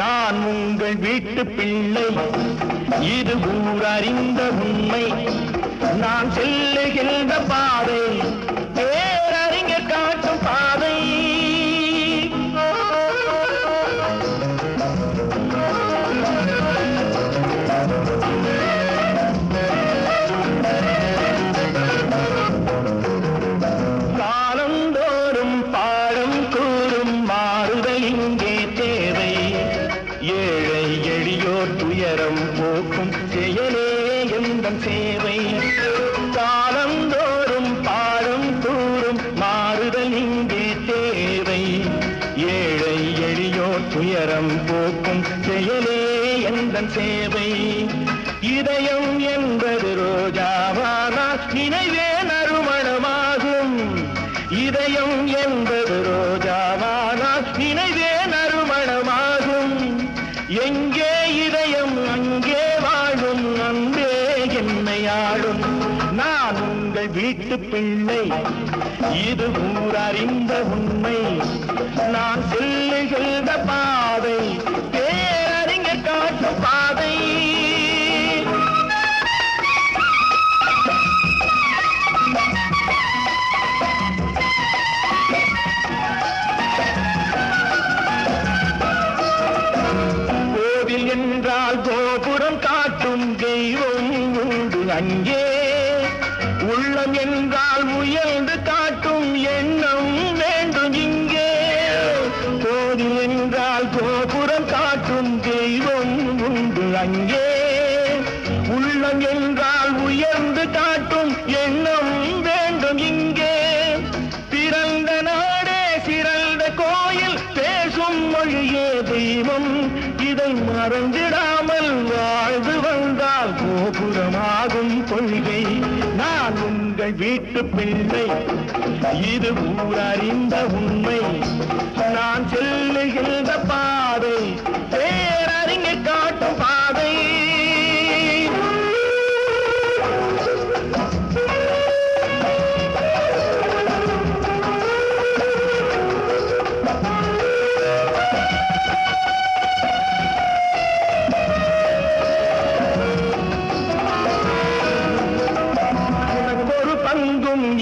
நான் உங்கள் வீட்டு பிள்ளை, இது ஊரறிந்த உண்மை. நான் செல்லுகின்ற பாதை பேரறிஞர் காட்டும் பாதை. காலந்தோறும் பாடம் கூறும் மாறுதல் இங்கே தேவை. ஏழை எளியோர் துயரம் போக்கும் செயலே எந்தன் சேவை. காலந்தோறும் பாடம் கூறும் மாறுதல் இங்கே தேவை. ஏழை எளியோர் துயரம் போக்கும் செயலே எந்தன் சேவை. இதயம் என்பது ரோஜாவானால் நினைவே நறுமணமாகும். இதயம் என்பது ரோஜாவானால் நினைவே நறுமணமாகும். எங்கே இதயம் அங்கே வாழும் அன்பே என்னை ஆளும். நான் உங்கள் வீட்டு பிள்ளை, இது ஊரறிந்த உண்மை. நான் செல்லுகின்ற பாதை பேரறிஞர் காட்டும் பாதை. கோவில் என்றால் கோபுரம் காட்டும் தெய்வம் உண்டு அங்கே. உள்ளம் என்றால் முயன்று காட்டும் எண்ணம் வேண்டும் இங்கே. கோவில் என்றால் கோபுரம் காட்டும் தெய்வம் உண்டு அங்கே. உள்ளம் என்றால் உயர்ந்து காட்டும் எண்ணம் வேண்டும் இங்கே. பிறந்த நாடே சிறந்த கோயில், பேசும் மொழியே தெய்வம். இதை மறந்திடாமல் வாழ்ந்து வந்தால் கோபுரமாகும் கொள்கை. நான் உங்கள் வீட்டு பிள்ளை, இது ஊரறிந்த உண்மை. நான் செல்லுகின்ற பாதை பேரறிஞர் காட்டும் பாதை.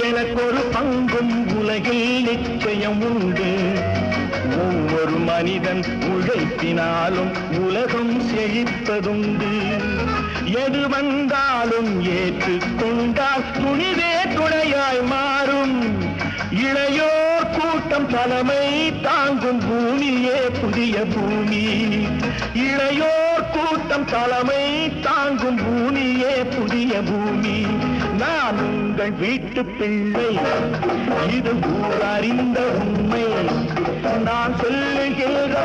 எனக்கொரு பங்கும் உலகில் நிச்சயம் உண்டு. ஒவ்வொரு மனிதன் உழைப்பினாலும் உலகம் செழிப்பதுண்டு. எது வந்தாலும் ஏற்றுக்கொண்டால் துணிவே துணையாய் மாறும். இளையோர் கூட்டம் தலைமை தாங்கும் பூமியே புதிய பூமி. இளையோர் கூட்டம் தலைமை தாங்கும் பூமியே புதிய பூமி. நான் உங்கள் வீட்டு பிள்ளை, இது ஊரறிந்த உண்மை. நான் சொல்லுகின்ற